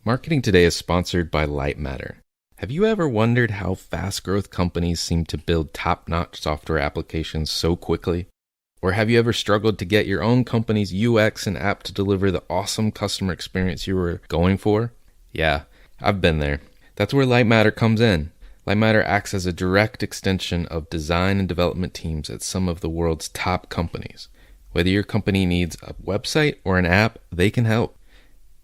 Marketing Today is sponsored by Lightmatter. Have you ever wondered how fast growth companies seem to build top-notch software applications so quickly? Or have you ever struggled to get your own company's UX and app to deliver the awesome customer experience you were going for? Yeah, I've been there. That's where Lightmatter comes in. Lightmatter acts as a direct extension of design and development teams at some of the world's top companies. Whether your company needs a website or an app, they can help.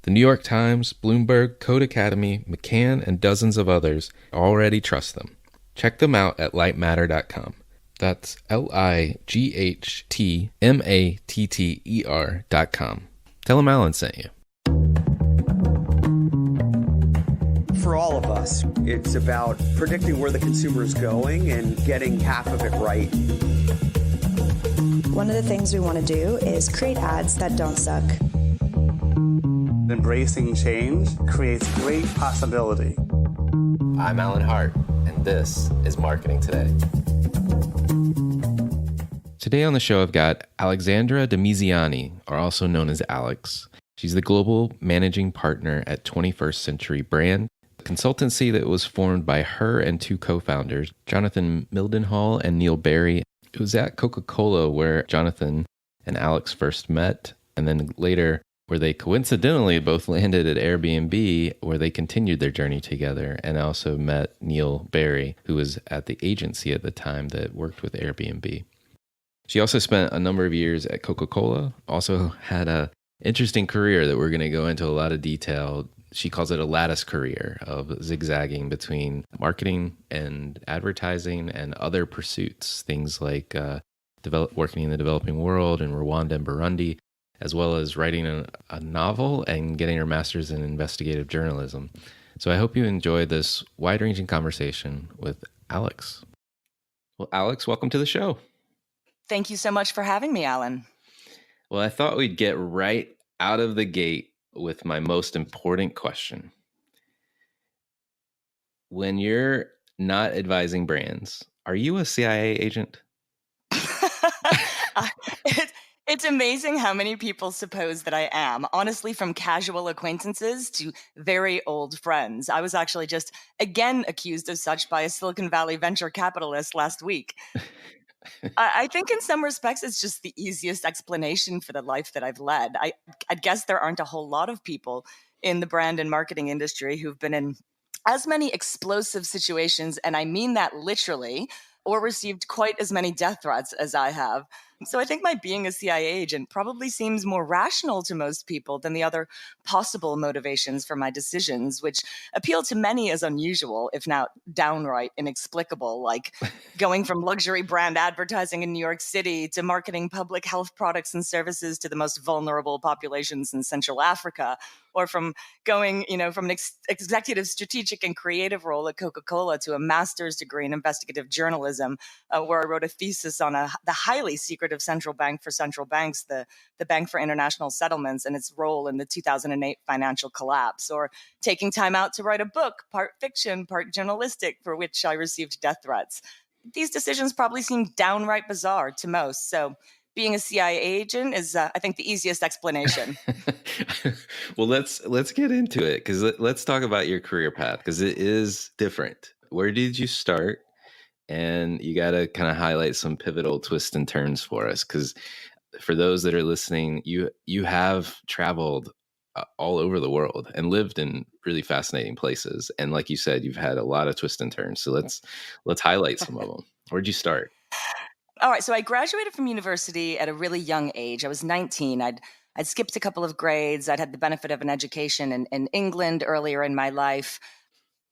The New York Times, Bloomberg, Code Academy, McCann, and dozens of others already trust them. Check them out at lightmatter.com. That's lightmatter.com. Tell them Alan sent you. For all of us, it's about predicting where the consumer is going and getting half of it right. One of the things we want to do is create ads that don't suck. Embracing change creates great possibility. I'm Alan Hart, and this is Marketing Today. Today on the show, I've got Alexandra Dimiziani, or also known as Alex. She's the global managing partner at 21stCenturyBrand, a consultancy that was formed by her and two co-founders, Jonathan Mildenhall and Neil Barry. It was at Coca-Cola where Jonathan and Alex first met, and then later where they coincidentally both landed at Airbnb, where they continued their journey together, and also met Neil Barry, who was at the agency at the time that worked with Airbnb. She also spent a number of years at Coca-Cola, also had an interesting career that we're going to go into a lot of detail. She calls it a lattice career of zigzagging between marketing and advertising and other pursuits, things like working in the developing world in Rwanda and Burundi, as well as writing a novel and getting her master's in investigative journalism. So I hope you enjoy this wide-ranging conversation with Alex. Well, Alex, welcome to the show. Thank you so much for having me, Alan. Well, I thought we'd get right out of the gate with my most important question. When you're not advising brands, are you a CIA agent? It's amazing how many people suppose that I am, honestly, from casual acquaintances to very old friends. I was actually just again accused of such by a Silicon Valley venture capitalist last week. I think in some respects, it's just the easiest explanation for the life that I've led. I guess there aren't a whole lot of people in the brand and marketing industry who've been in as many explosive situations, and I mean that literally, or received quite as many death threats as I have. So I think my being a CIA agent probably seems more rational to most people than the other possible motivations for my decisions, which appeal to many as unusual, if not downright inexplicable, like going from luxury brand advertising in New York City to marketing public health products and services to the most vulnerable populations in Central Africa, or from going, from an executive strategic and creative role at Coca-Cola to a master's degree in investigative journalism, where I wrote a thesis on the highly secretive central bank for central banks, the Bank for International Settlements, and its role in the 2008 financial collapse, or taking time out to write a book, part fiction, part journalistic, for which I received death threats. These decisions probably seem downright bizarre to most, so being a CIA agent is, I think, the easiest explanation. Well, let's get into it, because let's talk about your career path, because it is different. Where did you start? And you got to kind of highlight some pivotal twists and turns for us, because for those that are listening, you have traveled all over the world and lived in really fascinating places. And like you said, you've had a lot of twists and turns. So let's highlight some of them. Where'd you start? All right. So I graduated from university at a really young age. I was 19. I'd skipped a couple of grades. I'd had the benefit of an education in England earlier in my life.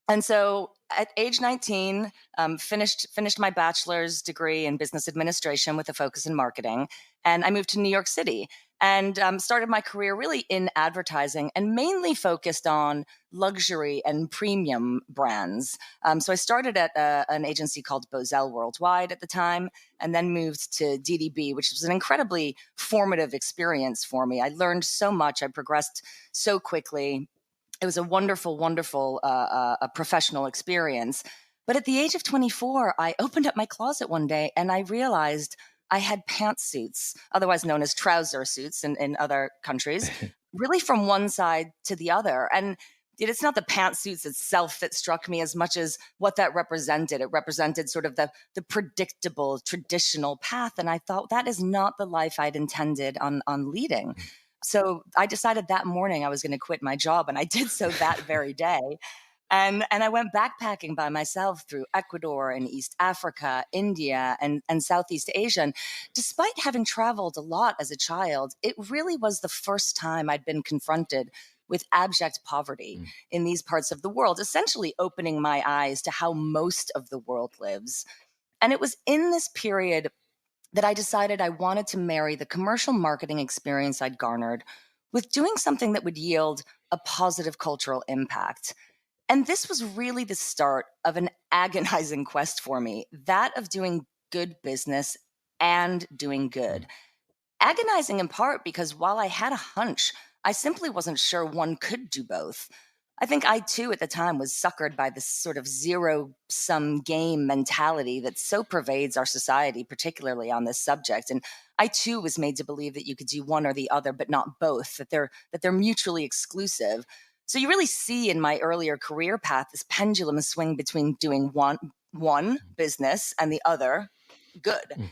And so at age 19, finished my bachelor's degree in business administration with a focus in marketing. And I moved to New York City and started my career really in advertising and mainly focused on luxury and premium brands. So I started at an agency called Bozell Worldwide at the time, and then moved to DDB, which was an incredibly formative experience for me. I learned so much. I progressed so quickly. It was a wonderful, wonderful professional experience. But at the age of 24, I opened up my closet one day and I realized I had pantsuits, otherwise known as trouser suits in other countries, really from one side to the other. And it's not the pantsuits itself that struck me as much as what that represented. It represented sort of the predictable, traditional path. And I thought that is not the life I'd intended on leading. So I decided that morning I was going to quit my job, and I did so that very day. And I went backpacking by myself through Ecuador and East Africa, India, and Southeast Asia. And despite having traveled a lot as a child, it really was the first time I'd been confronted with abject poverty in these parts of the world, essentially opening my eyes to how most of the world lives. And it was in this period that I decided I wanted to marry the commercial marketing experience I'd garnered with doing something that would yield a positive cultural impact. And this was really the start of an agonizing quest for me, that of doing good business and doing good. Agonizing in part because while I had a hunch, I simply wasn't sure one could do both. I think I too at the time was suckered by this sort of zero-sum game mentality that so pervades our society, particularly on this subject. And I too was made to believe that you could do one or the other, but not both, that they're mutually exclusive. So you really see in my earlier career path this pendulum swing between doing one business and the other good.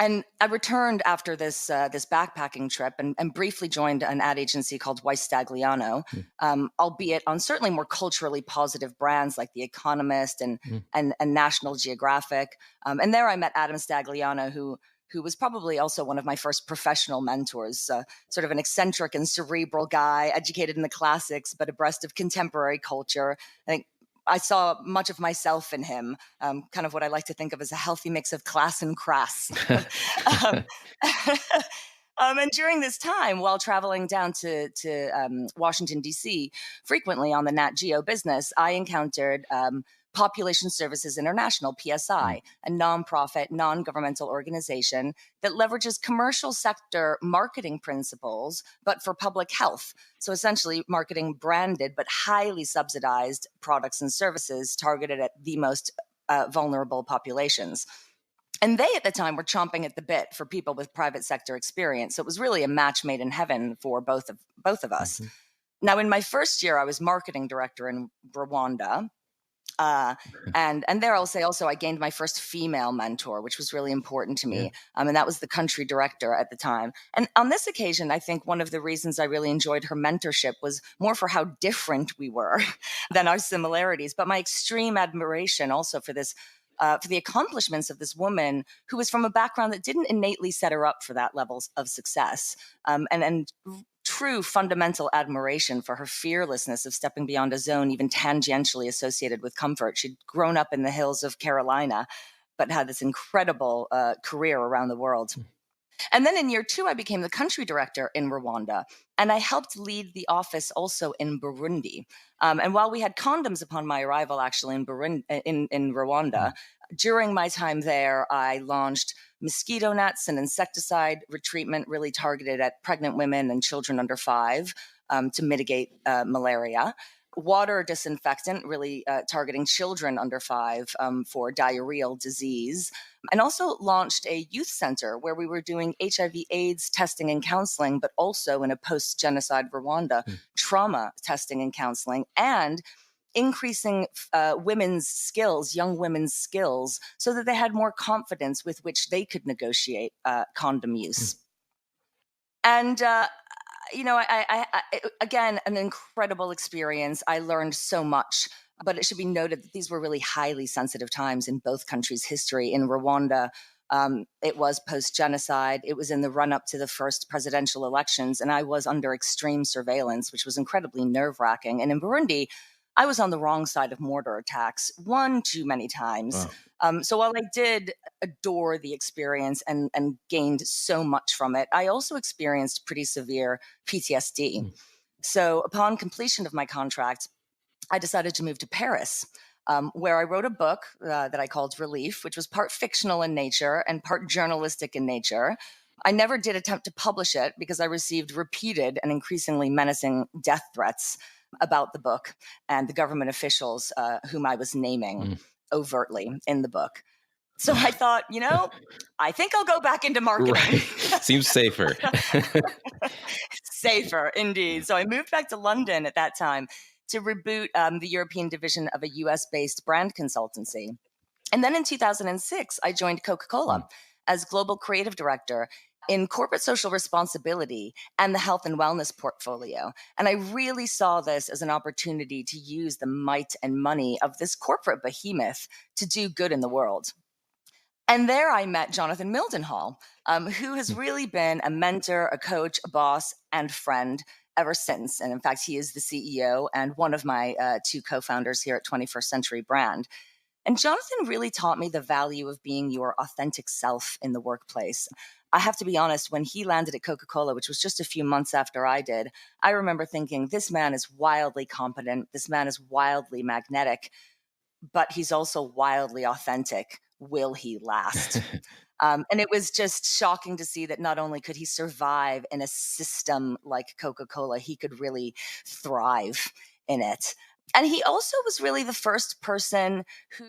And I returned after this backpacking trip and briefly joined an ad agency called Weiss Stagliano, albeit on certainly more culturally positive brands like The Economist and National Geographic. And there I met Adam Stagliano, who was probably also one of my first professional mentors, sort of an eccentric and cerebral guy, educated in the classics, but abreast of contemporary culture. I think I saw much of myself in him, kind of what I like to think of as a healthy mix of class and crass. And during this time, while traveling down to Washington, D.C., frequently on the Nat Geo business, I encountered Population Services International, PSI, a nonprofit, non-governmental organization that leverages commercial sector marketing principles, but for public health. So essentially marketing branded but highly subsidized products and services targeted at the most vulnerable populations. And they at the time were chomping at the bit for people with private sector experience. So it was really a match made in heaven for both of us. Now, in my first year, I was marketing director in Rwanda. And there I'll say also I gained my first female mentor, which was really important to me. And that was the country director at the time. And on this occasion, I think one of the reasons I really enjoyed her mentorship was more for how different we were than our similarities, but my extreme admiration also for this, for the accomplishments of this woman who was from a background that didn't innately set her up for that level of success. And true fundamental admiration for her fearlessness of stepping beyond a zone even tangentially associated with comfort. She'd grown up in the hills of Carolina, but had this incredible career around the world. And then in year 2, I became the country director in Rwanda, and I helped lead the office also in Burundi. And while we had condoms upon my arrival, actually in Rwanda, during my time there, I launched mosquito nets and insecticide retreatment really targeted at pregnant women and children under 5 to mitigate malaria. Water disinfectant, really targeting children under 5 for diarrheal disease. And also launched a youth center where we were doing HIV/AIDS testing and counseling, but also in a post-genocide Rwanda, trauma testing and counseling, and increasing women's skills, young women's skills, so that they had more confidence with which they could negotiate condom use. And again, an incredible experience. I learned so much, but it should be noted that these were really highly sensitive times in both countries' history. In Rwanda, it was post-genocide. It was in the run-up to the first presidential elections, and I was under extreme surveillance, which was incredibly nerve-wracking. And in Burundi, I was on the wrong side of mortar attacks one too many times. Wow. So while I did adore the experience and gained so much from it, I also experienced pretty severe PTSD. So upon completion of my contract, I decided to move to Paris, where I wrote a book that I called Relief, which was part fictional in nature and part journalistic in nature. I never did attempt to publish it because I received repeated and increasingly menacing death threats about the book and the government officials whom I was naming overtly in the book. So I thought, I think I'll go back into marketing. Right. Seems safer. Safer, indeed. So I moved back to London at that time to reboot the European division of a US-based brand consultancy. And then in 2006, I joined Coca-Cola as global creative director in corporate social responsibility and the health and wellness portfolio. And I really saw this as an opportunity to use the might and money of this corporate behemoth to do good in the world. And there I met Jonathan Mildenhall, who has really been a mentor, a coach, a boss, and friend ever since. And in fact, he is the CEO and one of my two co-founders here at 21st Century Brand. And Jonathan really taught me the value of being your authentic self in the workplace. I have to be honest, when he landed at Coca-Cola, which was just a few months after I did, I remember thinking, this man is wildly competent. This man is wildly magnetic, but he's also wildly authentic. Will he last? And it was just shocking to see that not only could he survive in a system like Coca-Cola, he could really thrive in it. And he also was really the first person who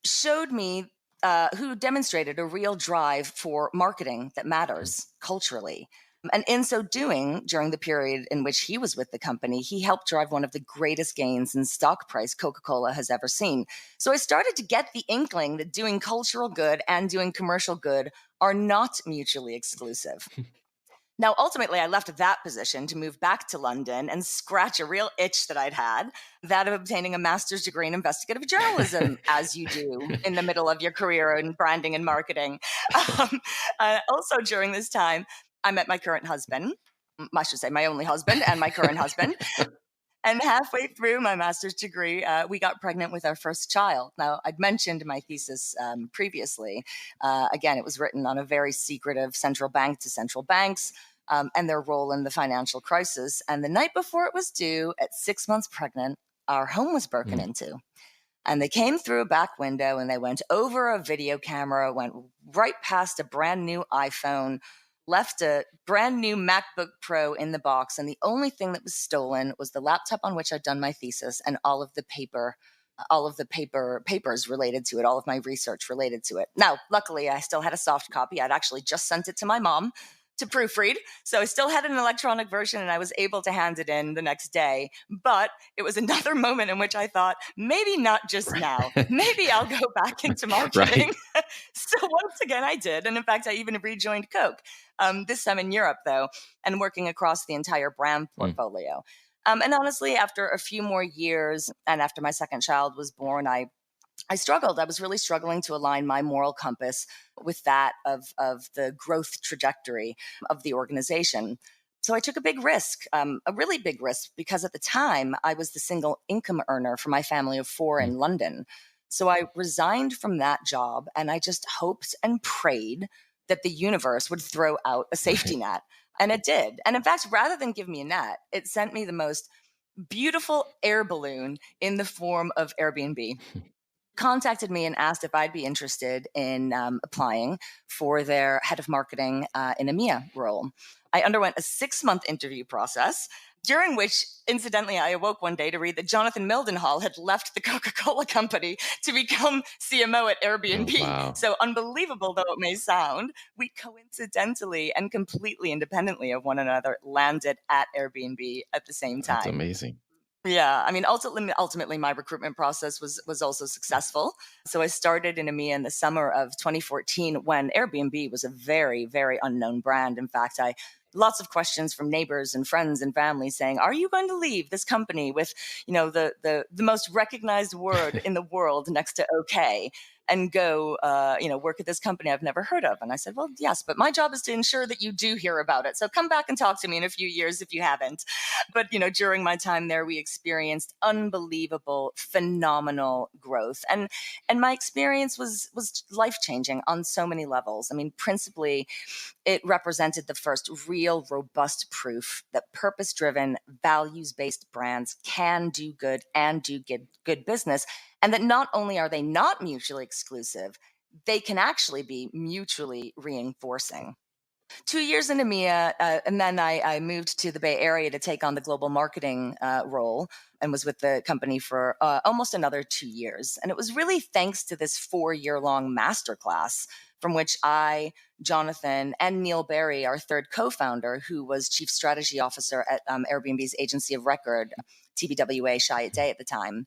showed me, who demonstrated a real drive for marketing that matters culturally. And in so doing, during the period in which he was with the company, he helped drive one of the greatest gains in stock price Coca-Cola has ever seen. So I started to get the inkling that doing cultural good and doing commercial good are not mutually exclusive. Now, ultimately, I left that position to move back to London and scratch a real itch that I'd had, that of obtaining a master's degree in investigative journalism, as you do in the middle of your career in branding and marketing. Also, during this time, I met my current husband. I should say my only husband and my current husband. And halfway through my master's degree, we got pregnant with our first child. Now, I'd mentioned my thesis previously. Again, it was written on a very secretive central bank to central banks and their role in the financial crisis. And the night before it was due, at 6 months pregnant, our home was broken into. And they came through a back window and they went over a video camera, went right past a brand new iPhone, left a brand new MacBook Pro in the box. And the only thing that was stolen was the laptop on which I'd done my thesis and all of the papers related to it, all of my research related to it. Now, luckily, I still had a soft copy. I'd actually just sent it to my mom to proofread. So I still had an electronic version and I was able to hand it in the next day. But it was another moment in which I thought, maybe not just now. Maybe I'll go back into marketing. So once again, I did. And in fact, I even rejoined Coke, this time in Europe, though, and working across the entire brand portfolio. And honestly, after a few more years and after my second child was born, I struggled. I was really struggling to align my moral compass with that of the growth trajectory of the organization. So I took a big risk, a really big risk, because at the time I was the single income earner for my family of four in London. So I resigned from that job and I just hoped and prayed that the universe would throw out a safety net. And it did. And in fact, rather than give me a net, it sent me the most beautiful air balloon in the form of Airbnb. Contacted me and asked if I'd be interested in applying for their head of marketing in EMEA role. I underwent a 6-month interview process, during which, incidentally, I awoke one day to read that Jonathan Mildenhall had left the Coca-Cola company to become CMO at Airbnb. Oh, wow. So unbelievable though it may sound, we coincidentally and completely independently of one another landed at Airbnb at the same time. That's amazing. Yeah, I mean, ultimately, my recruitment process was also successful. So I started in EMEA in the summer of 2014 when Airbnb was a very, very unknown brand. In fact, lots of questions from neighbors and friends and family saying, "Are you going to leave this company with, the most recognized word in the world next to OK?" and go, work at this company I've never heard of? And I said, well, yes, but my job is to ensure that you do hear about it. So come back and talk to me in a few years if you haven't. But, during my time there, we experienced unbelievable, phenomenal growth. And my experience was life-changing on so many levels. I mean, principally, it represented the first real robust proof that purpose-driven, values-based brands can do good and do good business. And that not only are they not mutually exclusive, they can actually be mutually reinforcing. 2 years in EMEA, and then I moved to the Bay Area to take on the global marketing role and was with the company for almost another 2 years. And it was really thanks to this 4-year-long masterclass from which I, Jonathan, and Neil Barry, our third co-founder, who was chief strategy officer at Airbnb's agency of record, TBWA C.I.A at the time.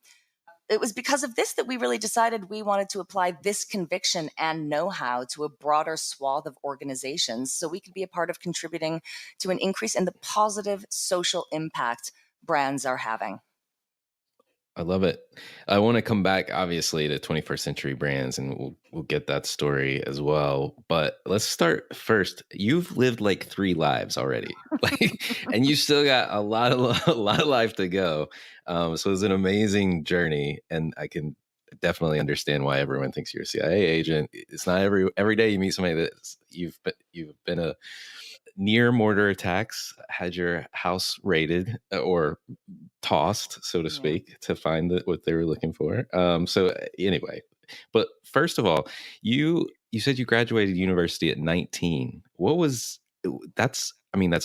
It was because of this that we really decided we wanted to apply this conviction and know-how to a broader swath of organizations so we could be a part of contributing to an increase in the positive social impact brands are having. I love it. I want to come back, obviously, to 21st Century Brands, and we'll get that story as well. But let's start first. You've lived like 3 lives already, and you still got a lot of life to go. So it's an amazing journey, and I can definitely understand why everyone thinks you're a CIA agent. It's not every day you meet somebody that you've been a near mortar attacks, had your house raided or tossed, so to speak, to find what they were looking for. So anyway, but first of all, you said you graduated university at 19. That's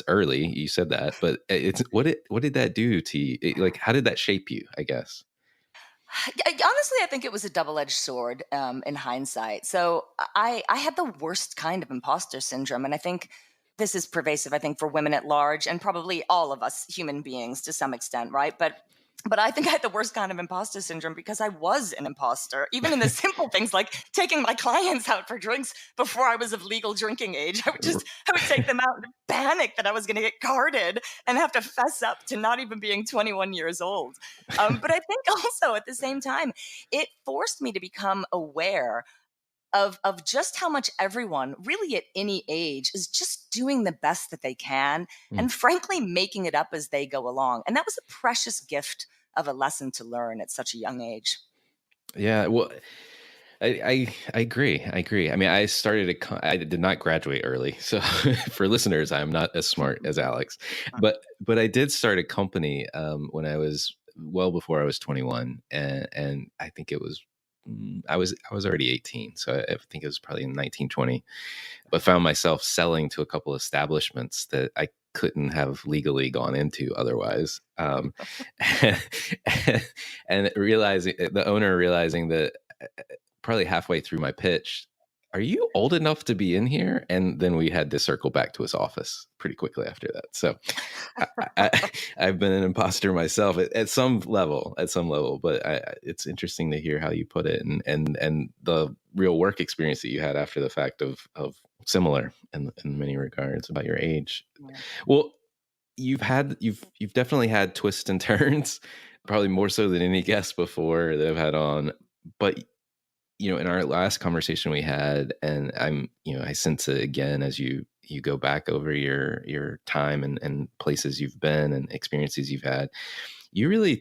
early. You said that, but what did that do to you? Like, how did that shape you, I guess? Honestly, I think it was a double-edged sword in hindsight. So I had the worst kind of imposter syndrome. And I think this is pervasive, I think, for women at large and probably all of us human beings to some extent, right? But I think I had the worst kind of imposter syndrome because I was an imposter, even in the simple things like taking my clients out for drinks before I was of legal drinking age. I would take them out and panic that I was going to get carded and have to fess up to not even being 21 years old. But I think also at the same time, it forced me to become aware of just how much everyone, really at any age, is just doing the best that they can and frankly making it up as they go along. And that was a precious gift of a lesson to learn at such a young age. Yeah, well, I agree. I mean, I did not graduate early, so for listeners, I'm not as smart as Alex, but I did start a company when I was well before I was 21, and I think it was I was already 18, so I think it was probably in 1920, but found myself selling to a couple establishments that I couldn't have legally gone into otherwise. And realizing the owner realizing that probably halfway through my pitch, are you old enough to be in here? And then we had to circle back to his office pretty quickly after that. So I've been an imposter myself at some level, but it's interesting to hear how you put it and the real work experience that you had after the fact of similar in many regards about your age. Yeah. Well, you've definitely had twists and turns, probably more so than any guest before that I've had on, but in our last conversation we had, and I sense it again as you go back over your time and places you've been and experiences you've had, you really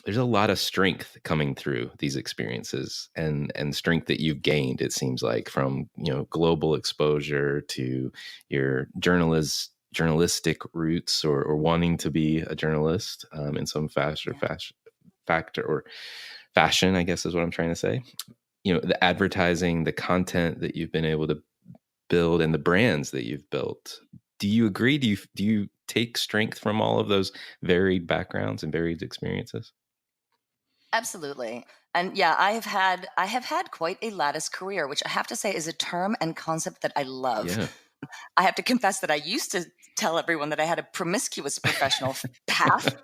there's a lot of strength coming through these experiences and strength that you've gained, it seems like, from, global exposure to your journalistic roots or wanting to be a journalist in some fashion, I guess is what I'm trying to say. The advertising, the content that you've been able to build, and the brands that you've built. Do you agree? Do you take strength from all of those varied backgrounds and varied experiences? Absolutely. And yeah, I have had quite a lattice career, which I have to say is a term and concept that I love. Yeah. I have to confess that I used to tell everyone that I had a promiscuous professional path,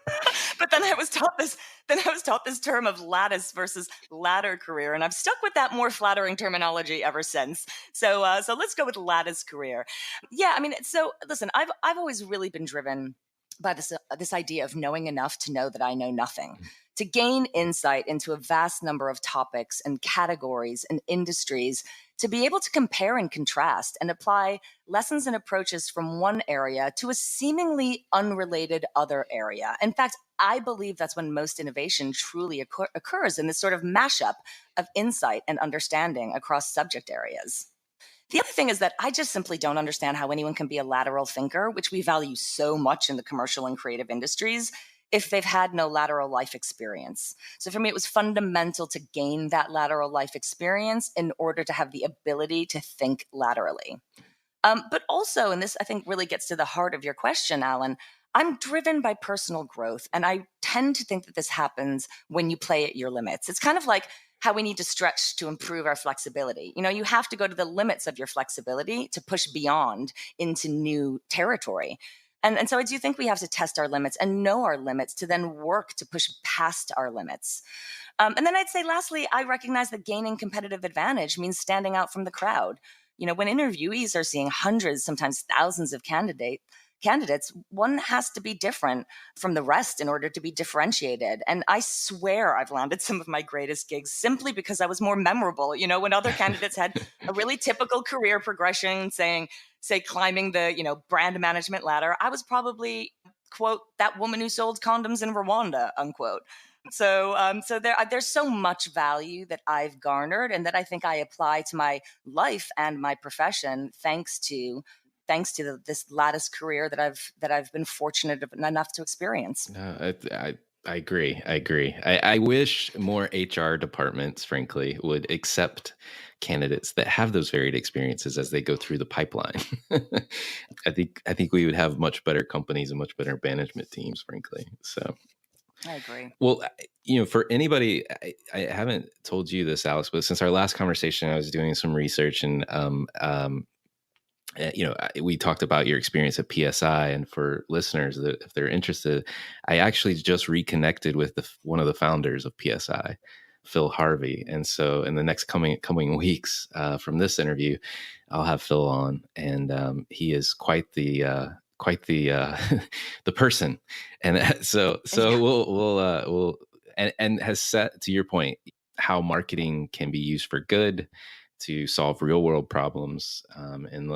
but then I was taught this term of lattice versus ladder career, and I've stuck with that more flattering terminology ever since. So let's go with lattice career. Yeah, I mean, so listen, I've always really been driven by this idea of knowing enough to know that I know nothing, to gain insight into a vast number of topics and categories and industries, to be able to compare and contrast and apply lessons and approaches from one area to a seemingly unrelated other area. In fact, I believe that's when most innovation truly occurs, in this sort of mashup of insight and understanding across subject areas. The other thing is that I just simply don't understand how anyone can be a lateral thinker, which we value so much in the commercial and creative industries, if they've had no lateral life experience. So for me, it was fundamental to gain that lateral life experience in order to have the ability to think laterally. But also, and this I think really gets to the heart of your question, Alan, I'm driven by personal growth. And I tend to think that this happens when you play at your limits. It's kind of like how we need to stretch to improve our flexibility. You have to go to the limits of your flexibility to push beyond into new territory. And so I do think we have to test our limits and know our limits to then work to push past our limits. And then I'd say, lastly, I recognize that gaining competitive advantage means standing out from the crowd. When interviewees are seeing hundreds, sometimes thousands of candidates, one has to be different from the rest in order to be differentiated. And I swear I've landed some of my greatest gigs simply because I was more memorable. When other candidates had a really typical career progression, say climbing the, brand management ladder, I was probably, quote, that woman who sold condoms in Rwanda, unquote. So there's so much value that I've garnered and that I think I apply to my life and my profession thanks to this lattice career that I've been fortunate enough to experience. I agree. I wish more HR departments, frankly, would accept candidates that have those varied experiences as they go through the pipeline. I think we would have much better companies and much better management teams, frankly. So I agree. Well, for anybody, I haven't told you this, Alex, but since our last conversation, I was doing some research and we talked about your experience at PSI, and for listeners that if they're interested, I actually just reconnected with one of the founders of PSI, Phil Harvey. And so in the next coming weeks from this interview, I'll have Phil on, and he is quite the the person. And so we'll and has set, to your point, how marketing can be used for good to solve real world problems in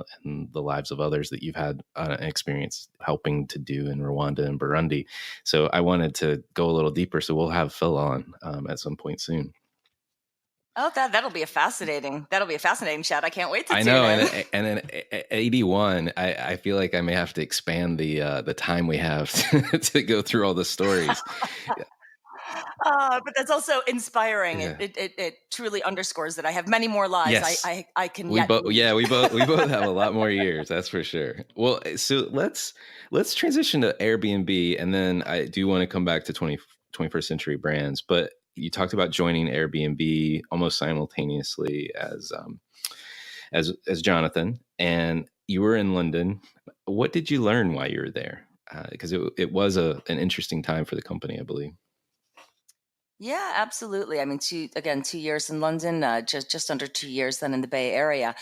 the lives of others that you've had an experience helping to do in Rwanda and Burundi. So I wanted to go a little deeper. So we'll have Phil on at some point soon. Oh, that'll be a fascinating chat. I can't wait to tune in. And then 81, I feel like I may have to expand the time we have to go through all the stories. But that's also inspiring. Yeah. It truly underscores that I have many more lives. Yes. I can. We both have a lot more years. That's for sure. Well, so let's transition to Airbnb, and then I do want to come back to 21st Century Brands. But you talked about joining Airbnb almost simultaneously as Jonathan, and you were in London. What did you learn while you were there? Because it was an interesting time for the company, I believe. Yeah, absolutely. I mean, 2 years in London, just under 2 years then in the Bay Area.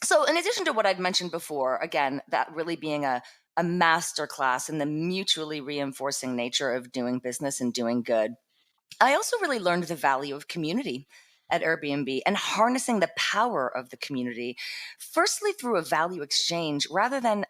So in addition to what I'd mentioned before, again, that really being a masterclass in the mutually reinforcing nature of doing business and doing good, I also really learned the value of community at Airbnb and harnessing the power of the community, firstly through a value exchange rather than,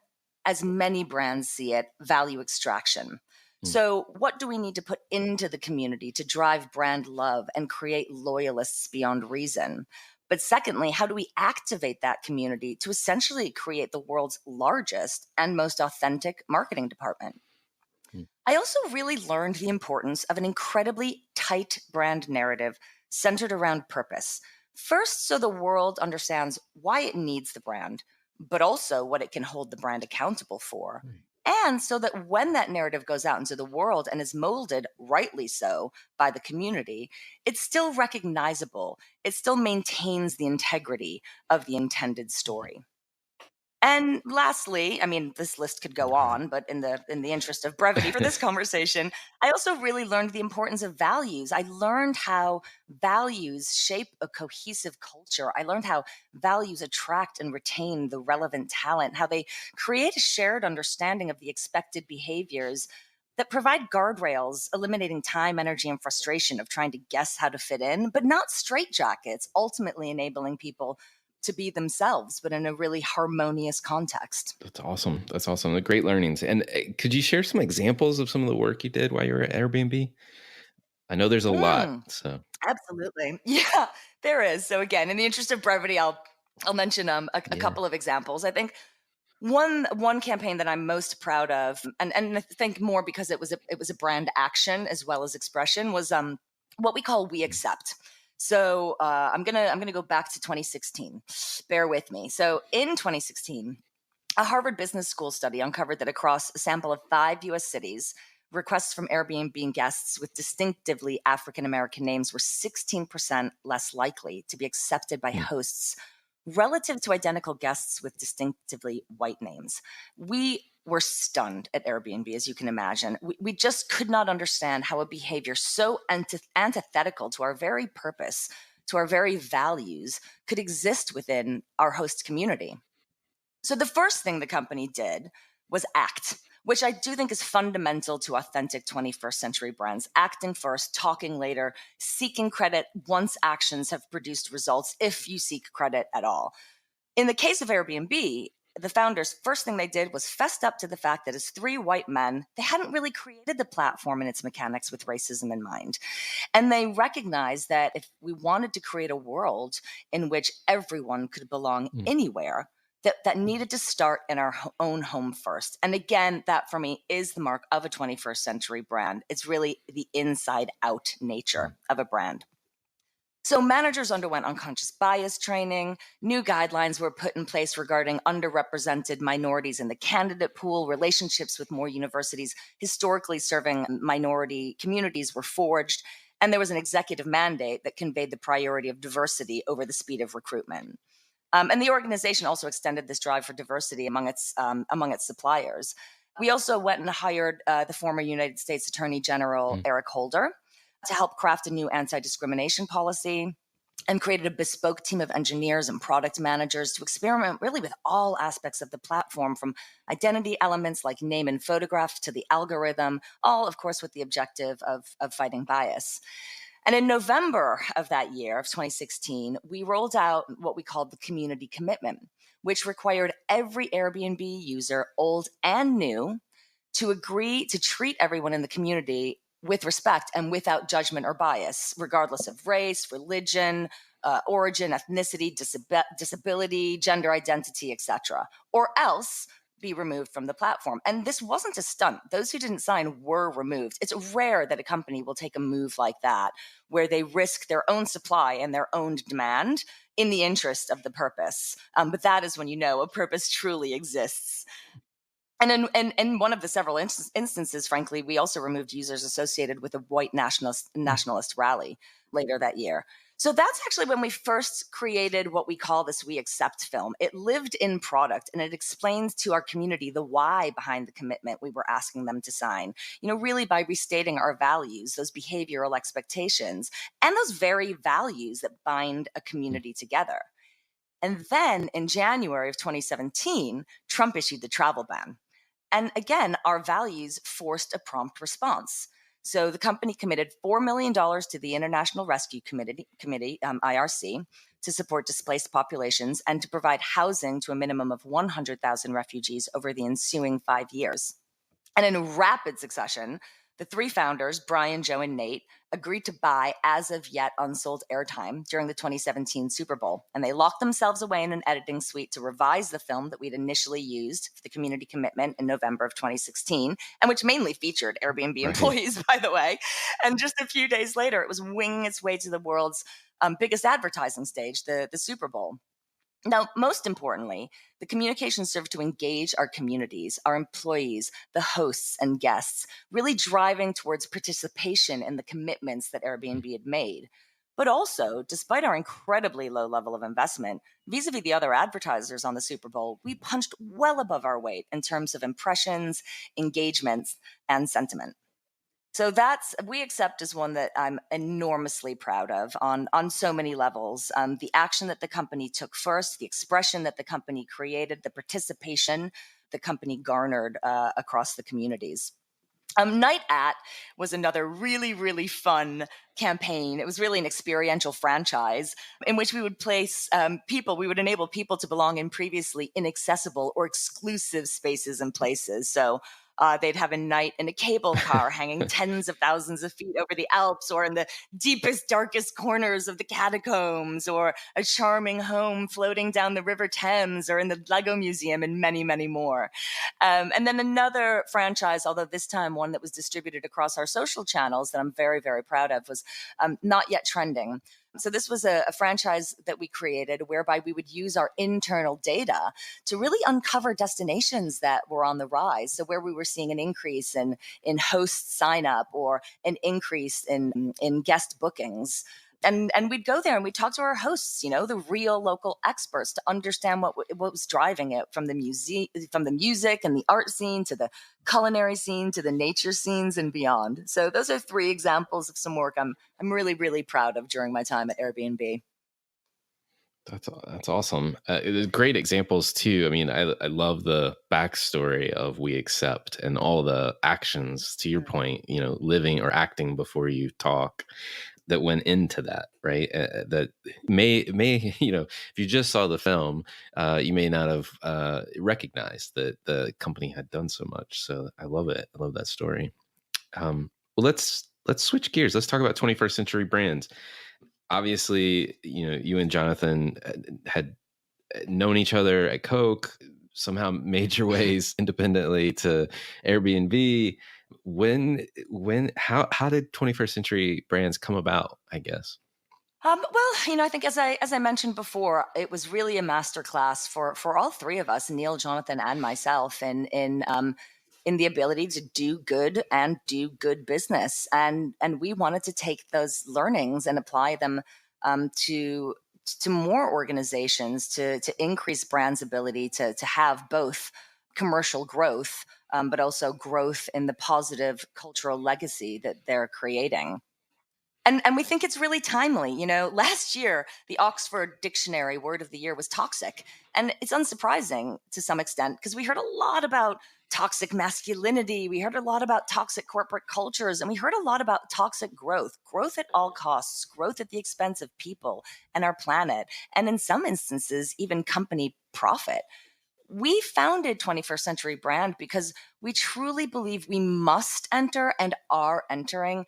as many brands see it, value extraction. So what do we need to put into the community to drive brand love and create loyalists beyond reason? But secondly, how do we activate that community to essentially create the world's largest and most authentic marketing department? I also really learned the importance of an incredibly tight brand narrative centered around purpose. First, so the world understands why it needs the brand, but also what it can hold the brand accountable for. And so that when that narrative goes out into the world and is molded, rightly so, by the community, it's still recognizable. It still maintains the integrity of the intended story. And lastly, I mean, this list could go on, but in the interest of brevity for this conversation, I also really learned the importance of values. I learned how values shape a cohesive culture. I learned how values attract and retain the relevant talent, how they create a shared understanding of the expected behaviors that provide guardrails, eliminating time, energy, and frustration of trying to guess how to fit in, but not straitjackets, ultimately enabling people to be themselves, but in a really harmonious context. That's awesome. The great learnings. And could you share some examples of some of the work you did while you were at Airbnb? I know there's a lot. So absolutely, yeah, there is. So again, in the interest of brevity, I'll mention a couple of examples. I think one campaign that I'm most proud of, and I think more because it was a brand action as well as expression, was what we call We Accept. So I'm gonna go back to 2016. Bear with me. So in 2016, a Harvard Business School study uncovered that across a sample of 5 U.S. cities, requests from Airbnb guests with distinctively African American names were 16% less likely to be accepted by hosts relative to identical guests with distinctively white names. We were stunned at Airbnb, as you can imagine. We just could not understand how a behavior so antithetical to our very purpose, to our very values, could exist within our host community. So the first thing the company did was act, which I do think is fundamental to authentic 21st century brands. Acting first, talking later, seeking credit once actions have produced results, if you seek credit at all. In the case of Airbnb, the founders, first thing they did was fessed up to the fact that as three white men, they hadn't really created the platform and its mechanics with racism in mind. And they recognized that if we wanted to create a world in which everyone could belong anywhere, that needed to start in our own home first. And again, that for me is the mark of a 21st century brand. It's really the inside out nature of a brand. So managers underwent unconscious bias training, new guidelines were put in place regarding underrepresented minorities in the candidate pool, relationships with more universities historically serving minority communities were forged, and there was an executive mandate that conveyed the priority of diversity over the speed of recruitment. And the organization also extended this drive for diversity among its suppliers. We also went and hired the former United States Attorney General Eric Holder to help craft a new anti-discrimination policy, and created a bespoke team of engineers and product managers to experiment really with all aspects of the platform, from identity elements like name and photograph to the algorithm, all, of course, with the objective of fighting bias. And in November of that year, of 2016, we rolled out what we called the community commitment, which required every Airbnb user, old and new, to agree to treat everyone in the community with respect and without judgment or bias, regardless of race, religion, origin, ethnicity, disability, gender identity, etc., or else be removed from the platform. And this wasn't a stunt. Those who didn't sign were removed. It's rare that a company will take a move like that, where they risk their own supply and their own demand in the interest of the purpose. But that is when you know a purpose truly exists. And in one of the several instances, frankly, we also removed users associated with a white nationalist rally later that year. So that's actually when we first created what we call this We Accept film. It lived in product, and it explains to our community the why behind the commitment we were asking them to sign, really by restating our values, those behavioral expectations, and those very values that bind a community together. And then in January of 2017, Trump issued the travel ban. And again, our values forced a prompt response. So the company committed $4 million to the International Rescue Committee, IRC, to support displaced populations and to provide housing to a minimum of 100,000 refugees over the ensuing 5 years. And in rapid succession, the three founders, Brian, Joe, and Nate, agreed to buy as of yet unsold airtime during the 2017 Super Bowl. And they locked themselves away in an editing suite to revise the film that we'd initially used for the community commitment in November of 2016, and which mainly featured Airbnb employees, by the way. And just a few days later, it was winging its way to the world's biggest advertising stage, the Super Bowl. Now, most importantly, the communication served to engage our communities, our employees, the hosts and guests, really driving towards participation in the commitments that Airbnb had made. But also, despite our incredibly low level of investment, vis-a-vis the other advertisers on the Super Bowl, we punched well above our weight in terms of impressions, engagements, and sentiment. So that's We Accept is one that I'm enormously proud of on so many levels. The action that the company took first, the expression that the company created, the participation the company garnered across the communities. Night At was another really, really fun campaign. It was really an experiential franchise in which we would place we would enable people to belong in previously inaccessible or exclusive spaces and places. So they'd have a night in a cable car hanging tens of thousands of feet over the Alps, or in the deepest, darkest corners of the catacombs, or a charming home floating down the River Thames, or in the Lego Museum, and many, many more. And then another franchise, although this time one that was distributed across our social channels that I'm very, very proud of, was Not Yet Trending, So this was a franchise that we created whereby we would use our internal data to really uncover destinations that were on the rise. So where we were seeing an increase in host sign up or an increase in guest bookings. And we'd go there and we'd talk to our hosts, the real local experts, to understand what was driving it, from the music and the art scene to the culinary scene to the nature scenes and beyond. So those are 3 examples of some work I'm really, really proud of during my time at Airbnb. That's awesome. Great examples too. I mean, I love the backstory of We Accept and all the actions, to your point, living or acting before you talk, that went into that, right? That may if you just saw the film, you may not have recognized that the company had done so much. So I love it. I love that story. Well, let's switch gears. Let's talk about 21st Century Brands. Obviously, you and Jonathan had known each other at Coke, somehow made your ways independently to Airbnb. How did 21st Century Brands come about, I guess? Well, I think as I mentioned before, it was really a masterclass for all 3 of us, Neil, Jonathan, and myself, in the ability to do good and do good business, and we wanted to take those learnings and apply them to more organizations to increase brands' ability to have both commercial growth, but also growth in the positive cultural legacy that they're creating. And we think it's really timely. Last year, the Oxford Dictionary word of the year was toxic. And it's unsurprising to some extent, because we heard a lot about toxic masculinity. We heard a lot about toxic corporate cultures. And we heard a lot about toxic growth at all costs, growth at the expense of people and our planet. And in some instances, even company profit. We founded 21st Century Brand because we truly believe we must enter and are entering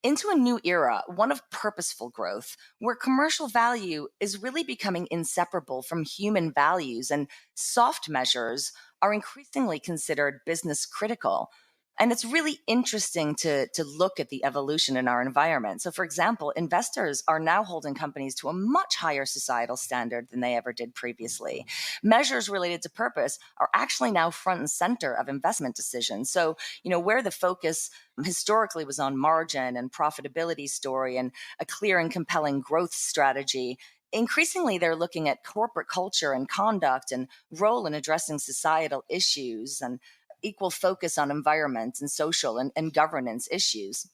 into a new era, one of purposeful growth, where commercial value is really becoming inseparable from human values, and soft measures are increasingly considered business critical. And it's really interesting to look at the evolution in our environment. So, for example, investors are now holding companies to a much higher societal standard than they ever did previously. Measures related to purpose are actually now front and center of investment decisions. So, where the focus historically was on margin and profitability story and a clear and compelling growth strategy, increasingly they're looking at corporate culture and conduct and role in addressing societal issues, and equal focus on environment and social and governance issues.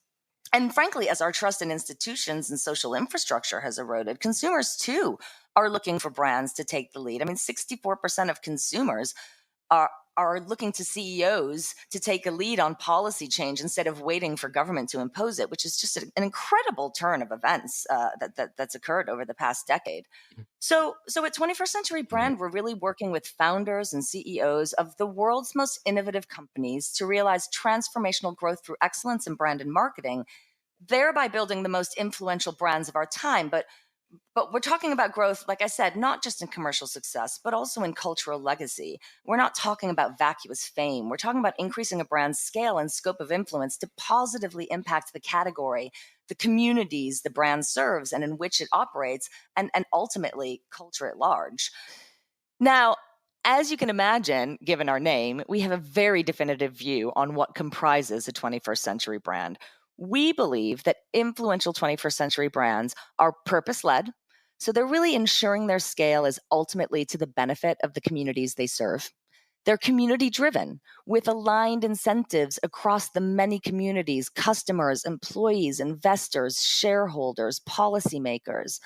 And frankly, as our trust in institutions and social infrastructure has eroded, consumers too are looking for brands to take the lead. I mean, 64% of consumers are looking to CEOs to take a lead on policy change instead of waiting for government to impose it, which is just an incredible turn of events that's occurred over the past decade. So at 21st Century Brand, we're really working with founders and CEOs of the world's most innovative companies to realize transformational growth through excellence in brand and marketing, thereby building the most influential brands of our time. But we're talking about growth, like I said, not just in commercial success, but also in cultural legacy. We're not talking about vacuous fame. We're talking about increasing a brand's scale and scope of influence to positively impact the category, the communities the brand serves and in which it operates, and ultimately culture at large. Now, as you can imagine, given our name, we have a very definitive view on what comprises a 21st century brand. We believe that influential 21st century brands are purpose-led, so they're really ensuring their scale is ultimately to the benefit of the communities they serve. They're community-driven, with aligned incentives across the many communities, customers, employees, investors, shareholders, policymakers.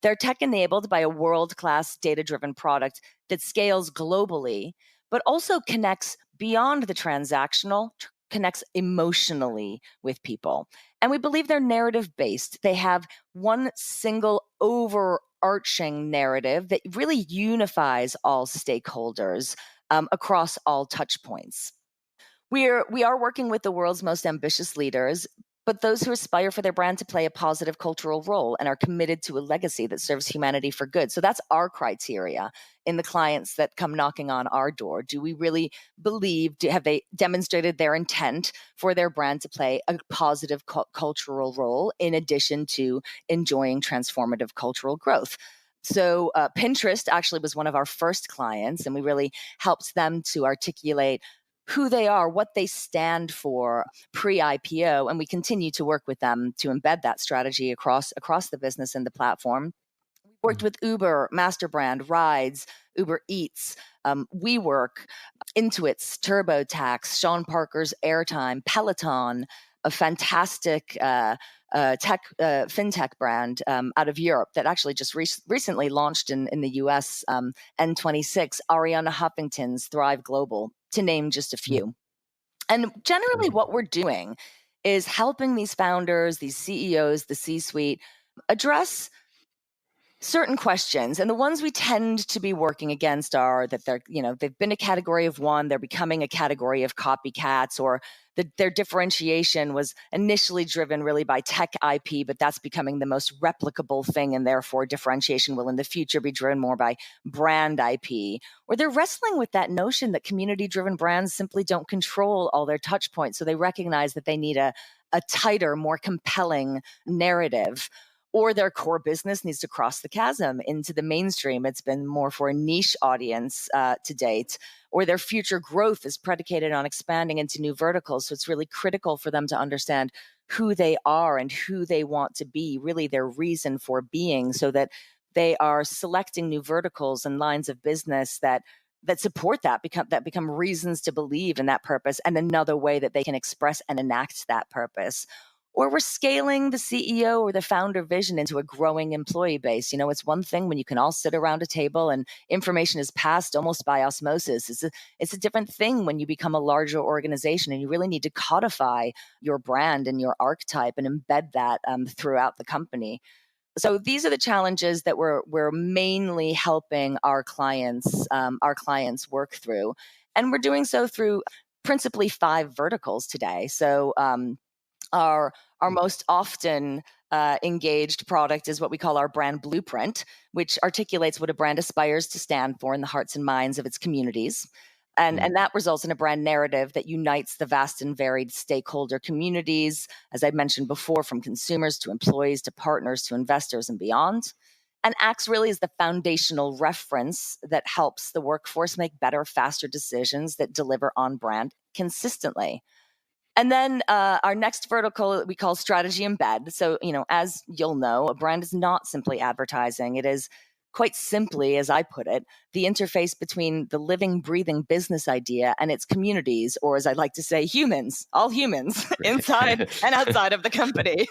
They're tech-enabled by a world-class data-driven product that scales globally, but also connects beyond the transactional, connects emotionally with people. And we believe they're narrative-based. They have one single overarching narrative that really unifies all stakeholders across all touch points. We are working with the world's most ambitious leaders, but those who aspire for their brand to play a positive cultural role and are committed to a legacy that serves humanity for good. So that's our criteria in the clients that come knocking on our door. Do we really believe, have they demonstrated their intent for their brand to play a positive cultural role in addition to enjoying transformative cultural growth? So Pinterest actually was one of our first clients, and we really helped them to articulate who they are, what they stand for pre-IPO, and we continue to work with them to embed that strategy across the business and the platform. We worked with Uber, Masterbrand, Rides, Uber Eats, WeWork, Intuit's, TurboTax, Sean Parker's Airtime, Peloton, a fantastic fintech brand out of Europe that actually just recently launched in the US, N26, Ariana Huffington's Thrive Global, to name just a few. And generally what we're doing is helping these founders, these CEOs, the C-suite address certain questions. And the ones we tend to be working against are that they've been a category of one, they're becoming a category of copycats, or their differentiation was initially driven really by tech IP, but that's becoming the most replicable thing, and therefore differentiation will in the future be driven more by brand IP. Or they're wrestling with that notion that community-driven brands simply don't control all their touch points, so they recognize that they need a tighter, more compelling narrative. Or their core business needs to cross the chasm into the mainstream. It's been more for a niche audience to date. Or their future growth is predicated on expanding into new verticals. So it's really critical for them to understand who they are and who they want to be, really their reason for being, so that they are selecting new verticals and lines of business that support that become reasons to believe in that purpose, and another way that they can express and enact that purpose. Or we're scaling the CEO or the founder vision into a growing employee base. It's one thing when you can all sit around a table and information is passed almost by osmosis. It's a different thing when you become a larger organization and you really need to codify your brand and your archetype and embed that throughout the company. So these are the challenges that we're mainly helping our clients work through, and we're doing so through principally 5 verticals today. So our most often engaged product is what we call our brand blueprint, which articulates what a brand aspires to stand for in the hearts and minds of its communities. And that results in a brand narrative that unites the vast and varied stakeholder communities, as I mentioned before, from consumers to employees to partners to investors and beyond. And acts really as the foundational reference that helps the workforce make better, faster decisions that deliver on brand consistently. And then our next vertical we call strategy embed. So, as you'll know, a brand is not simply advertising. It is quite simply, as I put it, the interface between the living, breathing business idea and its communities, or as I like to say, humans, all humans inside and outside of the company.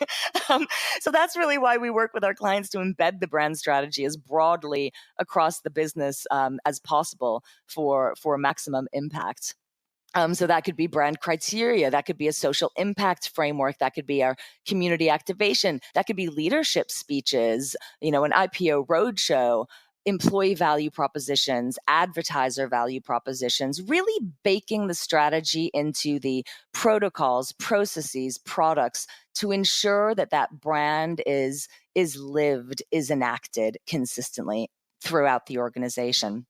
So that's really why we work with our clients to embed the brand strategy as broadly across the business as possible for maximum impact. So that could be brand criteria, that could be a social impact framework, that could be our community activation, that could be leadership speeches, an IPO roadshow, employee value propositions, advertiser value propositions, really baking the strategy into the protocols, processes, products to ensure that brand is lived, is enacted consistently throughout the organization.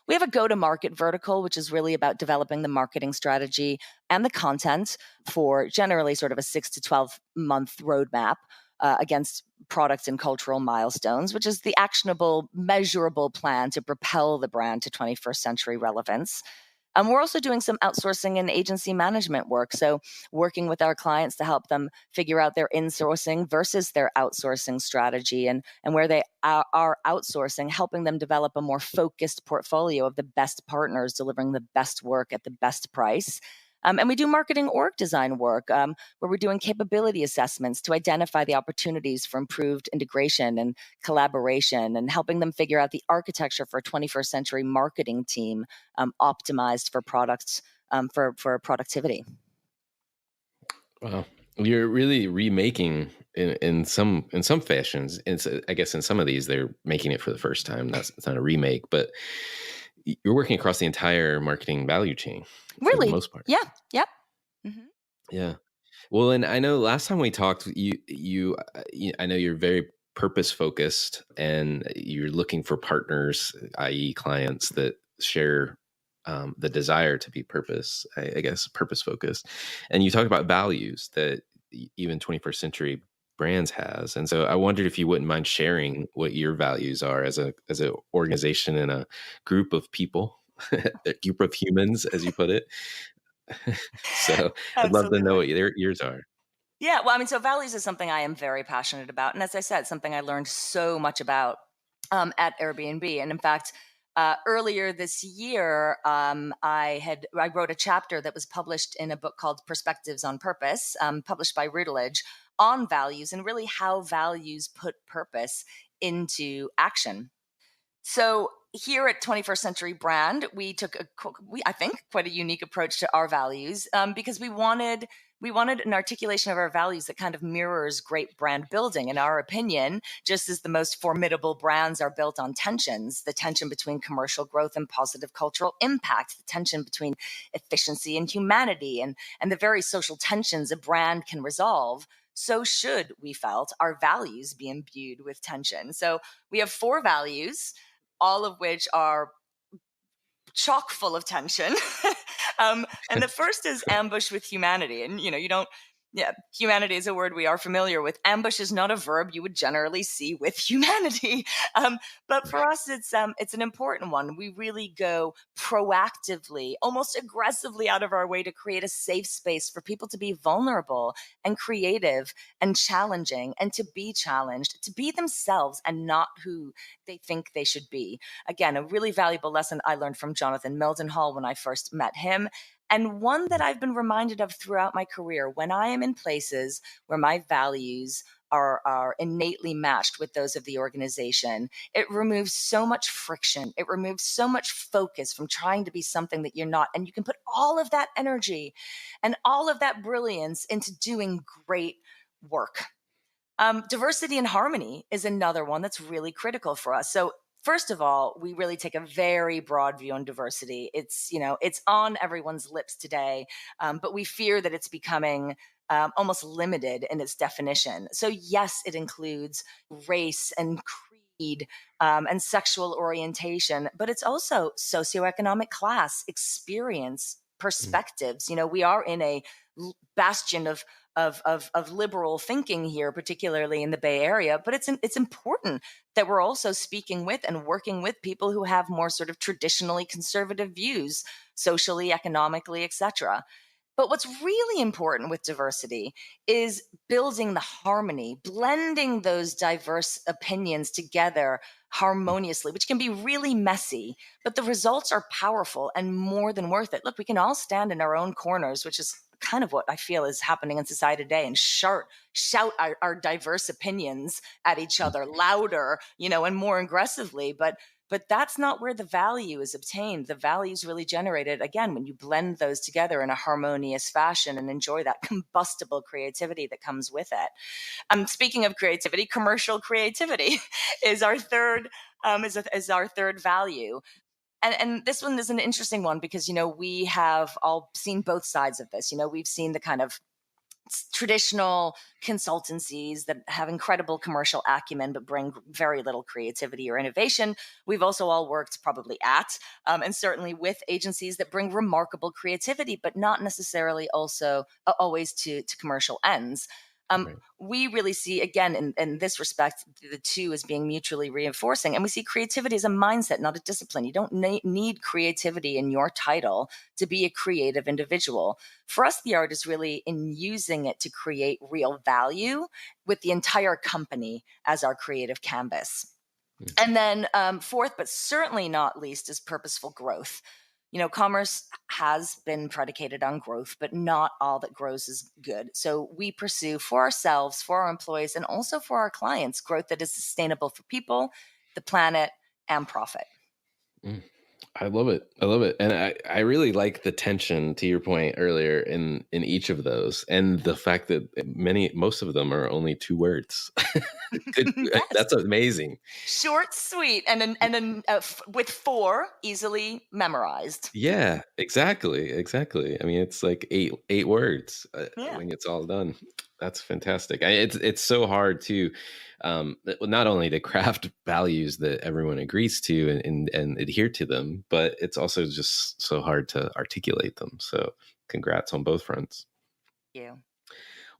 We have a go-to-market vertical, which is really about developing the marketing strategy and the content for generally sort of a 6 to 12-month roadmap against product and cultural milestones, which is the actionable, measurable plan to propel the brand to 21st century relevance. We're also doing some outsourcing and agency management work. So working with our clients to help them figure out their insourcing versus their outsourcing strategy, and where they are outsourcing, helping them develop a more focused portfolio of the best partners delivering the best work at the best price. And we do marketing org design work where we're doing capability assessments to identify the opportunities for improved integration and collaboration, and helping them figure out the architecture for a 21st century marketing team optimized for products, for productivity. Wow. You're really remaking in some fashions. I guess in some of these, they're making it for the first time. It's not a remake, but you're working across the entire marketing value chain. Really? For the most part. Yeah. Yep. Mm-hmm. Yeah. Well, and I know last time we talked, I know you're very purpose focused, and you're looking for partners, i.e., clients that share the desire to be I guess, purpose focused. And you talk about values that even 21st century brands has. And so I wondered if you wouldn't mind sharing what your values are as a organization and a group of people, a group of humans, as you put it. So I'd love to know Absolutely. what yours are. Yeah, well, I mean, so values is something I am very passionate about, and as I said, something I learned so much about at Airbnb. And in fact, earlier this year, I wrote a chapter that was published in a book called Perspectives on Purpose, published by Routledge, on values and really how values put purpose into action. So here at 21st Century Brand, we took I think, quite a unique approach to our values, because we wanted an articulation of our values that kind of mirrors great brand building. In our opinion, just as the most formidable brands are built on tensions, the tension between commercial growth and positive cultural impact, the tension between efficiency and humanity, and the very social tensions a brand can resolve. So should, we felt, our values be imbued with tension. So we have 4 values, all of which are chock full of tension. And the first is ambush with humanity. And, you don't, yeah, humanity is a word we are familiar with. Ambush is not a verb you would generally see with humanity. But for us, it's an important one. We really go proactively, almost aggressively out of our way to create a safe space for people to be vulnerable and creative and challenging and to be challenged, to be themselves and not who they think they should be. Again, a really valuable lesson I learned from Jonathan Mildenhall when I first met him, and one that I've been reminded of throughout my career when I am in places where my values are innately matched with those of the organization. It removes so much friction. It removes so much focus from trying to be something that you're not. And you can put all of that energy and all of that brilliance into doing great work. Diversity and harmony is another one that's really critical for us. So first of all, we really take a very broad view on diversity. It's on everyone's lips today, but we fear that it's becoming almost limited in its definition. So yes, it includes race and creed and sexual orientation, but it's also socioeconomic class, experience, perspectives. We are in a bastion of liberal thinking here, particularly in the Bay Area. But it's important that we're also speaking with and working with people who have more sort of traditionally conservative views, socially, economically, etc. But what's really important with diversity is building the harmony, blending those diverse opinions together harmoniously, which can be really messy, but the results are powerful and more than worth it. Look, we can all stand in our own corners, which is kind of what I feel is happening in society today, and shout our diverse opinions at each other louder, and more aggressively. But that's not where the value is obtained. The value is really generated, again, when you blend those together in a harmonious fashion and enjoy that combustible creativity that comes with it. Speaking of creativity, commercial creativity is our third is our third value. And this one is an interesting one because, we have all seen both sides of this. We've seen the kind of traditional consultancies that have incredible commercial acumen but bring very little creativity or innovation. We've also all worked probably at and certainly with agencies that bring remarkable creativity but not necessarily also always to commercial ends. Right. We really see, again, in this respect, the two as being mutually reinforcing. And we see creativity as a mindset, not a discipline. You don't need creativity in your title to be a creative individual. For us, the art is really in using it to create real value with the entire company as our creative canvas. And then fourth, but certainly not least, is purposeful growth. Commerce has been predicated on growth, but not all that grows is good. So we pursue for ourselves, for our employees, and also for our clients, growth that is sustainable for people, the planet, and profit. I love it. I love it. And I really like the tension, to your point earlier, in each of those, and the fact that most of them are only 2 words. Good. Yes. That's amazing. Short, sweet, and with 4 easily memorized. Yeah, exactly. Exactly. I mean, it's like eight words Yeah. when it's all done. That's fantastic. It's so hard to not only to craft values that everyone agrees to and adhere to them, but it's also just so hard to articulate them. So, congrats on both fronts. Thank you.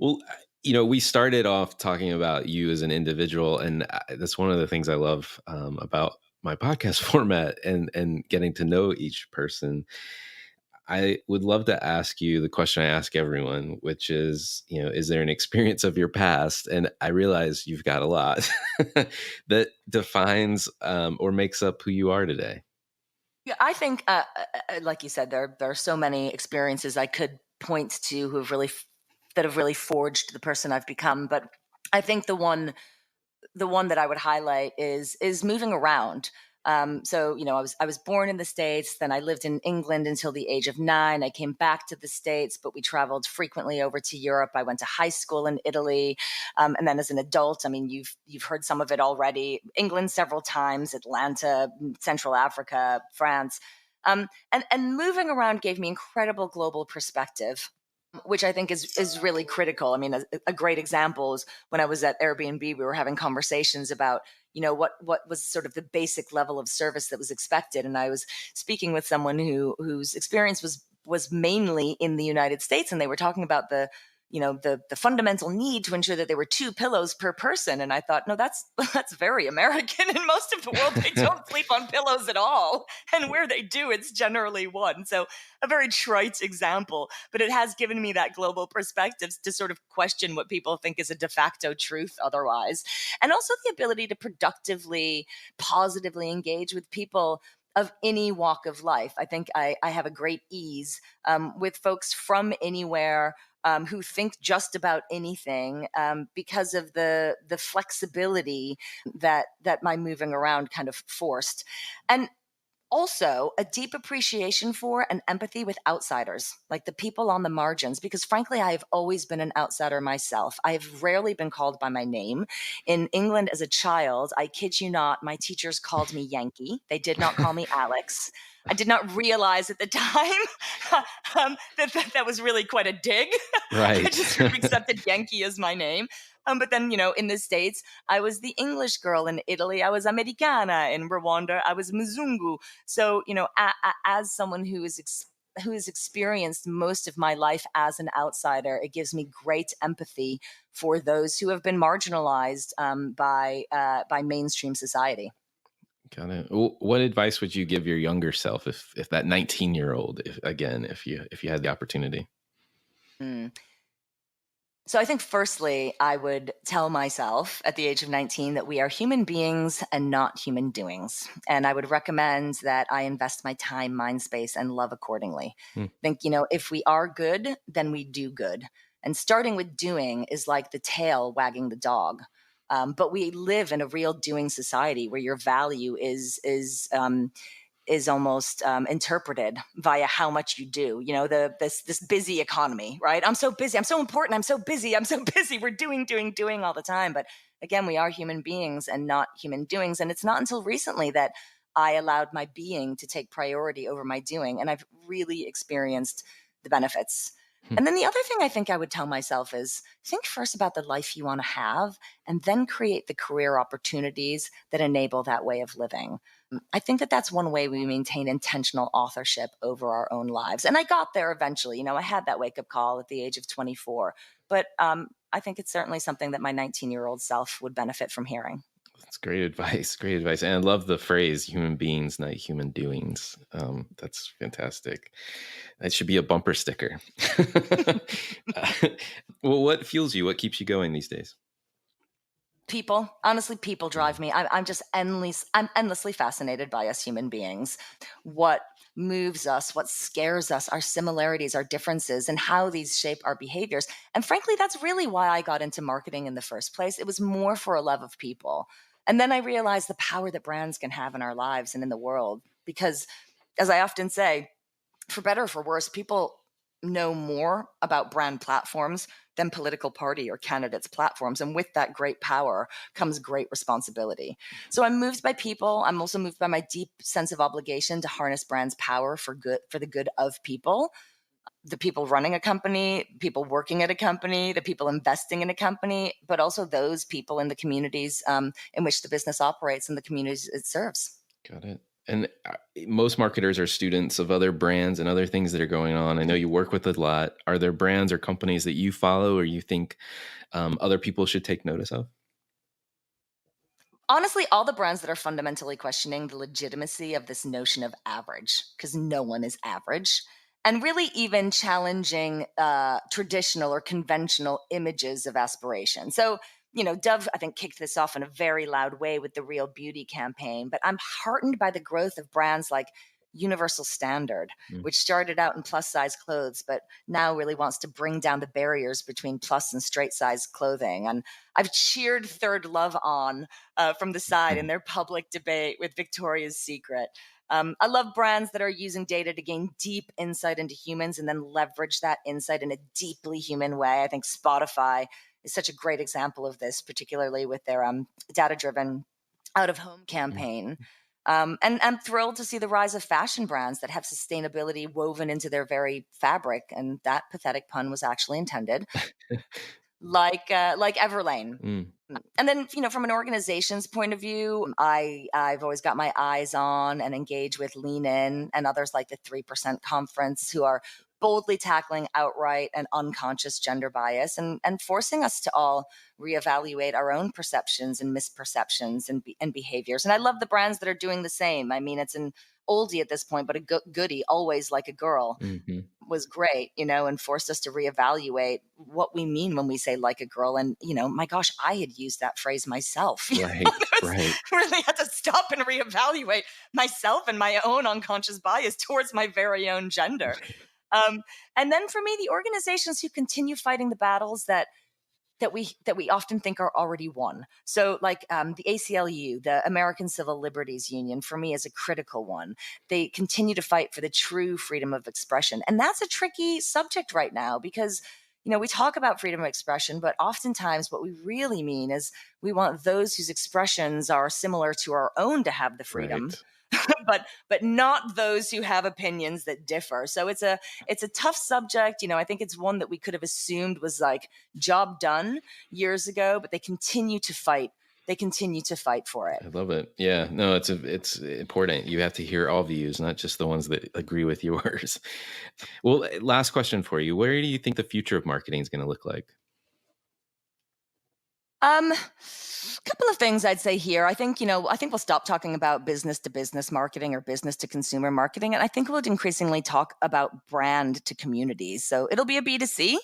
Well, we started off talking about you as an individual, and that's one of the things I love about my podcast format and getting to know each person. I would love to ask you the question I ask everyone, which is, is there an experience of your past? And I realize you've got a lot that defines or makes up who you are today. Yeah, I think, like you said, there are so many experiences I could point to that have really forged the person I've become. But I think the one that I would highlight is moving around. So I was born in the States, then I lived in England until the age of 9. I came back to the States, but we traveled frequently over to Europe. I went to high school in Italy, and then as an adult, I mean, you've heard some of it already. England several times, Atlanta, Central Africa, France. And moving around gave me incredible global perspective, which I think is really critical. I mean, a great example is when I was at Airbnb, we were having conversations about, what was sort of the basic level of service that was expected. And I was speaking with someone whose experience was mainly in the United States, and they were talking about the fundamental need to ensure that there were 2 pillows per person. And I thought, no, that's very American. In most of the world, they don't sleep on pillows at all. And where they do, it's generally 1. So a very trite example, but it has given me that global perspective to sort of question what people think is a de facto truth otherwise. And also the ability to productively, positively engage with people of any walk of life. I think I have a great ease with folks from anywhere, who think just about anything, because of the flexibility that my moving around kind of forced. And also a deep appreciation for and empathy with outsiders, like the people on the margins, because frankly, I have always been an outsider myself. I have rarely been called by my name. In England as a child, I kid you not, my teachers called me Yankee. They did not call me Alex. I did not realize at the time that was really quite a dig. I Right. just sort of accepted Yankee as my name. But then, in the States, I was the English girl. In Italy, I was Americana. In Rwanda, I was Mzungu. So, as someone who has experienced most of my life as an outsider, it gives me great empathy for those who have been marginalized by mainstream society. Got it. What advice would you give your younger self if that 19-year-old, if you had the opportunity? Mm. So I think firstly, I would tell myself at the age of 19 that we are human beings and not human doings. And I would recommend that I invest my time, mind space, and love accordingly. Hmm. I think, if we are good, then we do good. And starting with doing is like the tail wagging the dog. But we live in a real doing society where your value is almost interpreted via how much you do. This busy economy, right? I'm so busy. I'm so important. I'm so busy. I'm so busy. We're doing all the time. But again, we are human beings and not human doings. And it's not until recently that I allowed my being to take priority over my doing. And I've really experienced the benefits. And then the other thing I think I would tell myself is think first about the life you want to have and then create the career opportunities that enable that way of living. I think that that's one way we maintain intentional authorship over our own lives. And I got there eventually. I had that wake up call at the age of 24. But I think it's certainly something that my 19-year-old self would benefit from hearing. That's great advice. Great advice. And I love the phrase human beings, not human doings. That's fantastic. That should be a bumper sticker. Well, what fuels you? What keeps you going these days? People, honestly, people drive me. I'm endlessly fascinated by us human beings. What moves us, what scares us, our similarities, our differences, and how these shape our behaviors. And frankly, that's really why I got into marketing in the first place. It was more for a love of people. And then I realized the power that brands can have in our lives and in the world, because as I often say, for better or for worse, people know more about brand platforms than political party or candidates' platforms. And with that great power comes great responsibility. So I'm moved by people. I'm also moved by my deep sense of obligation to harness brands' power for the good of people. The people running a company, people working at a company, the people investing in a company, but also those people in the communities in which the business operates and the communities it serves. Got it. And most marketers are students of other brands and other things that are going on. I know you work with a lot. Are there brands or companies that you follow or you think other people should take notice of? Honestly, all the brands that are fundamentally questioning the legitimacy of this notion of average, because no one is average, and really even challenging traditional or conventional images of aspiration. So, Dove, I think, kicked this off in a very loud way with the Real Beauty campaign, but I'm heartened by the growth of brands like Universal Standard, which started out in plus size clothes, but now really wants to bring down the barriers between plus and straight size clothing. And I've cheered Third Love on from the side in their public debate with Victoria's Secret. I love brands that are using data to gain deep insight into humans and then leverage that insight in a deeply human way. I think Spotify is such a great example of this, particularly with their data-driven out-of-home campaign. And I'm thrilled to see the rise of fashion brands that have sustainability woven into their very fabric. And that pathetic pun was actually intended. like Everlane. And then, from an organization's point of view, I've always got my eyes on and engage with Lean In and others like the 3% Conference, who are boldly tackling outright and unconscious gender bias and forcing us to all reevaluate our own perceptions and misperceptions and behaviors. And I love the brands that are doing the same. I mean, it's an oldie at this point, but a goodie, Always Like a Girl, was great, and forced us to reevaluate what we mean when we say like a girl. And, my gosh, I had used that phrase myself. Right. Really had to stop and reevaluate myself and my own unconscious bias towards my very own gender. And then for me, the organizations who continue fighting the battles that we often think are already won. So like the ACLU, the American Civil Liberties Union, for me is a critical one. They continue to fight for the true freedom of expression. And that's a tricky subject right now because, we talk about freedom of expression, but oftentimes what we really mean is we want those whose expressions are similar to our own to have the freedom. Right. but not those who have opinions that differ. So it's a tough subject. I think it's one that we could have assumed was like job done years ago, but they continue to fight. They continue to fight for it. I love it. Yeah, no, it's important. You have to hear all views, not just the ones that agree with yours. Well, last question for you. Where do you think the future of marketing is going to look like? Couple of things I'd say here. I think we'll stop talking about business to business marketing or business to consumer marketing. And I think we'll increasingly talk about brand to communities. So it'll be a B2C.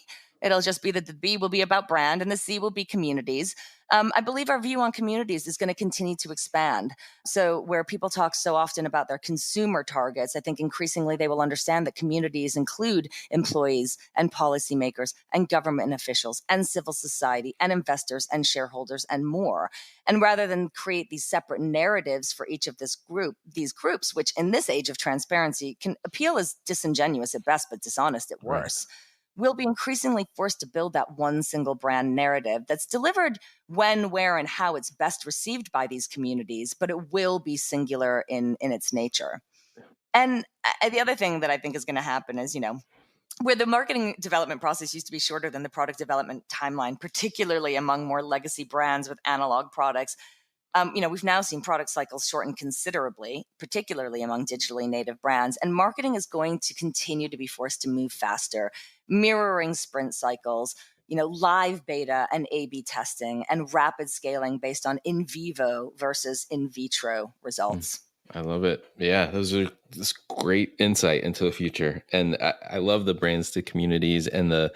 It'll just be that the B will be about brand and the C will be communities. I believe our view on communities is going to continue to expand. So where people talk so often about their consumer targets, I think increasingly they will understand that communities include employees and policymakers and government officials and civil society and investors and shareholders and more. And rather than create these separate narratives for each of these groups, which in this age of transparency can appeal as disingenuous at best, but dishonest at worst. Right. We'll be increasingly forced to build that one single brand narrative that's delivered when, where, and how it's best received by these communities, but it will be singular in its nature. And the other thing that I think is going to happen is, where the marketing development process used to be shorter than the product development timeline, particularly among more legacy brands with analog products, we've now seen product cycles shorten considerably, particularly among digitally native brands. And marketing is going to continue to be forced to move faster, mirroring sprint cycles, live beta and A/B testing, and rapid scaling based on in vivo versus in vitro results. I love it. Yeah, this great insight into the future. And I love the brands to communities, and the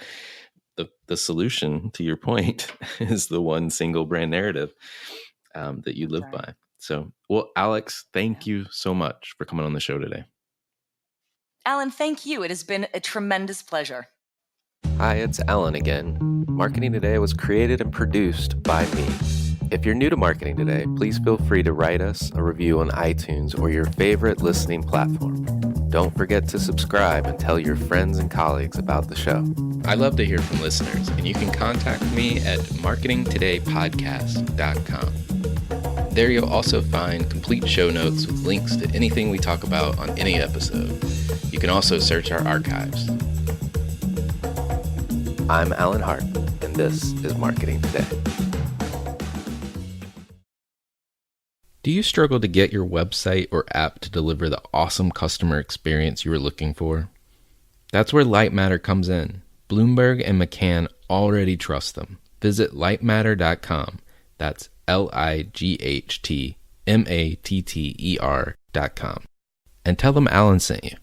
solution, to your point, is the one single brand narrative that you live by. So, well, Alex, thank you so much for coming on the show today. Alan, thank you. It has been a tremendous pleasure. Hi, it's Alan again. Marketing Today was created and produced by me. If you're new to Marketing Today, please feel free to write us a review on iTunes or your favorite listening platform. don't forget to subscribe and tell your friends and colleagues about the show. I love to hear from listeners, and you can contact me at marketingtodaypodcast.com. There you'll also find complete show notes with links to anything we talk about on any episode. You can also search our archives. I'm Alan Hart, and this is Marketing Today. Do you struggle to get your website or app to deliver the awesome customer experience you were looking for? That's where Lightmatter comes in. Bloomberg and McCann already trust them. Visit lightmatter.com. That's LIGHTMATTER.com. And tell them Alan sent you.